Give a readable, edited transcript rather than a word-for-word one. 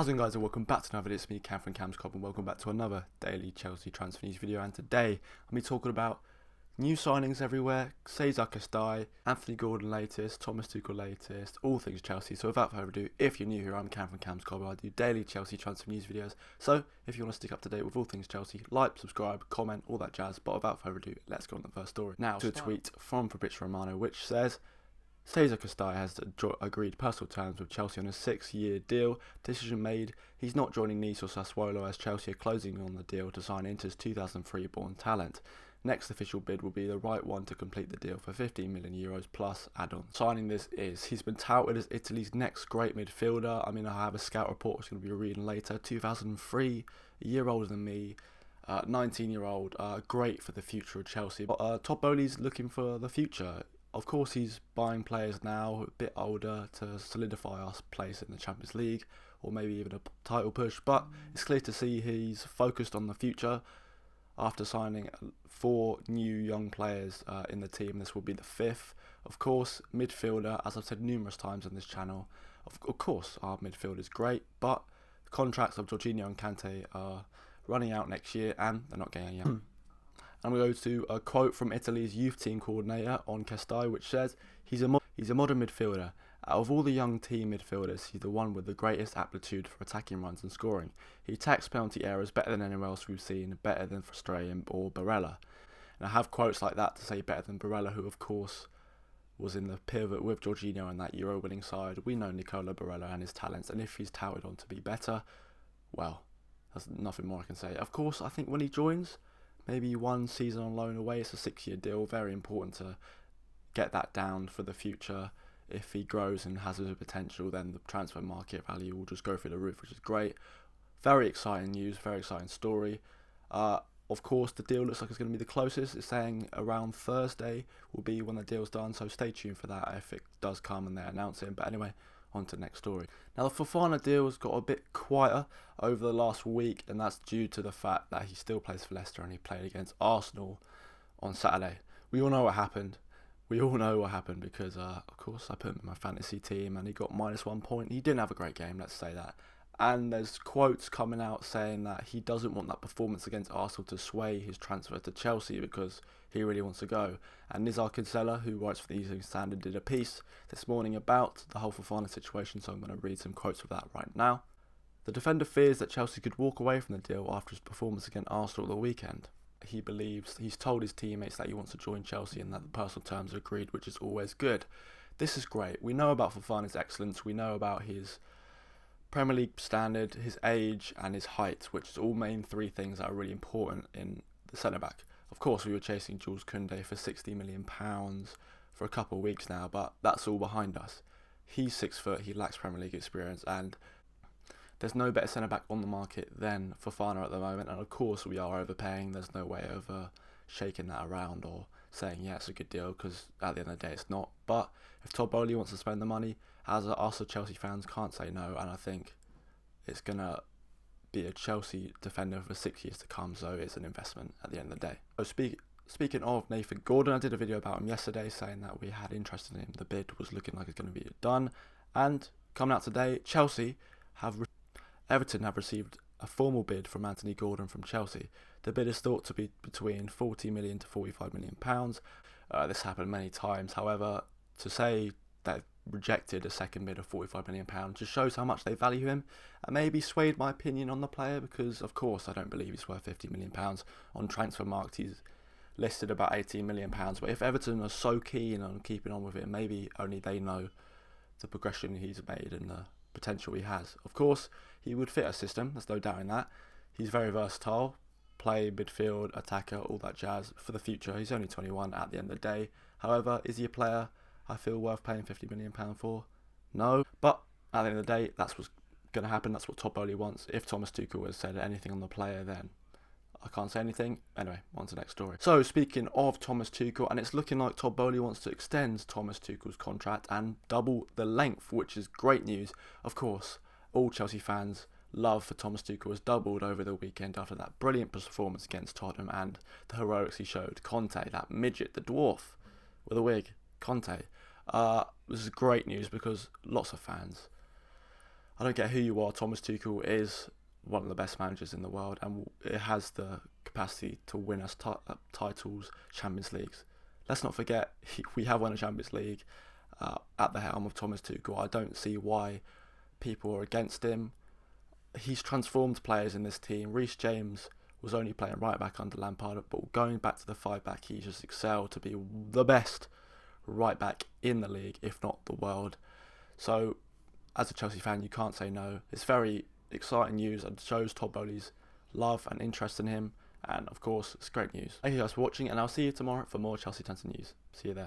How's it going, guys, and welcome back to another video. It's me, Cam from Cam's Club, and welcome back to another daily Chelsea transfer news video. And today I'll be talking about new signings everywhere: Cesar, Castillero, Anthony Gordon latest, Thomas Tuchel latest, all things Chelsea. So without further ado, if you're new here, I'm Cam from Cam's Club. I do daily Chelsea transfer news videos. So if you want to stick up to date with all things Chelsea, like, subscribe, comment, all that jazz. But without further ado, let's go on to the first story. Now to a tweet from Fabrizio Romano, which says, Cesar Castillero has agreed personal terms with Chelsea on a 6-year deal. Decision made. He's not joining Nice or Sassuolo, as Chelsea are closing on the deal to sign Inter's 2003 born talent. Next official bid will be the right one to complete the deal for €15 million plus add-on. Signing this is, he's been touted as Italy's next great midfielder. I mean, I have a scout report which I'm going to be reading later. 2003, a year older than me. 19-year-old, great for the future of Chelsea. Todd Bowley's looking for the future. Of course, he's buying players now a bit older to solidify our place in the Champions League, or maybe even a title push, but it's clear to see he's focused on the future after signing 4 new young players in the team. This will be the 5th. Of course, midfielder, as I've said numerous times on this channel, of course our midfield is great, but the contracts of Jorginho and Kante are running out next year and they're not getting young. And we go to a quote from Italy's youth team coordinator on Castillero, which says, he's a modern midfielder. Out of all the young team midfielders, he's the one with the greatest aptitude for attacking runs and scoring. He attacks penalty errors better than anyone else we've seen, better than Frustray or Barella. And I have quotes like that to say better than Barella, who of course was in the pivot with Jorginho and that Euro winning side. We know Nicola Barella and his talents, and if he's touted on to be better, well, there's nothing more I can say. Of course, I think when he joins, maybe 1 season on loan away. It's a 6-year deal. Very important to get that down for the future. If he grows and has the potential, then the transfer market value will just go through the roof, which is great. Very exciting news. Very exciting story. Of course, the deal looks like it's going to be the closest. It's saying around Thursday will be when the deal's done. So stay tuned for that if it does come and they announce it. But anyway, on to the next story. Now, the Fofana deal's got a bit quieter over the last week, and that's due to the fact that he still plays for Leicester and he played against Arsenal on Saturday. We all know what happened. We all know what happened because, of course, I put him in my fantasy team and he got -1 point. He didn't have a great game, let's say that. And there's quotes coming out saying that he doesn't want that performance against Arsenal to sway his transfer to Chelsea because he really wants to go. And Cesar, who writes for the Evening Standard, did a piece this morning about the whole Fofana situation, so I'm going to read some quotes of that right now. The defender fears that Chelsea could walk away from the deal after his performance against Arsenal at the weekend. He believes he's told his teammates that he wants to join Chelsea and that the personal terms are agreed, which is always good. This is great. We know about Fofana's excellence. We know about his Premier League standard, his age and his height, which is all main 3 things that are really important in the centre-back. Of course, we were chasing Jules Koundé for £60 million for a couple of weeks now, but that's all behind us. He's 6 foot, he lacks Premier League experience, and there's no better centre-back on the market than Fofana at the moment. And of course, we are overpaying. There's no way of shaking that around or saying, yeah, it's a good deal, because at the end of the day, it's not. But if Todd Bowley wants to spend the money, as us Chelsea fans can't say no, and I think it's going to be a Chelsea defender for 6 years to come, so it's an investment at the end of the day. So speaking of Nathan Gordon, I did a video about him yesterday saying that we had interest in him. The bid was looking like it's going to be done, and coming out today, Everton have received a formal bid from Anthony Gordon from Chelsea. The bid is thought to be between £40 million to £45 million. This happened many times, however, to say that rejected a second bid of £45 million just shows how much they value him, and maybe swayed my opinion on the player, because of course I don't believe he's worth £50 million. On Transfermarkt he's listed about £18 million, but if Everton are so keen on keeping on with it, maybe only they know the progression he's made and the potential he has. Of course he would fit a system, there's no doubt in that. He's very versatile, play midfield, attacker, all that jazz for the future. He's only 21 at the end of the day. However, is he a player I feel worth paying £50 million for? No. But at the end of the day, that's what's going to happen. That's what Todd Bowley wants. If Thomas Tuchel has said anything on the player, then I can't say anything. Anyway, on to the next story. So, speaking of Thomas Tuchel, and it's looking like Todd Bowley wants to extend Thomas Tuchel's contract and double the length, which is great news. Of course, all Chelsea fans' love for Thomas Tuchel was doubled over the weekend after that brilliant performance against Tottenham and the heroics he showed. Conte, that midget, the dwarf with a wig, Conte. This is great news because lots of fans I don't care who you are, Thomas Tuchel is one of the best managers in the world, and it has the capacity to win us titles, Champions Leagues. Let's not forget, we have won a Champions League at the helm of Thomas Tuchel. I don't see why people are against him. He's transformed players in this team. Reece James was only playing right back under Lampard, but going back to the 5-back, he just excelled to be the best right back in the league, if not the world. So, as a Chelsea fan, you can't say no. It's very exciting news and shows Todd Bowley's love and interest in him. And of course, it's great news. Thank you guys for watching, and I'll see you tomorrow for more Chelsea Tanzania news. See you there.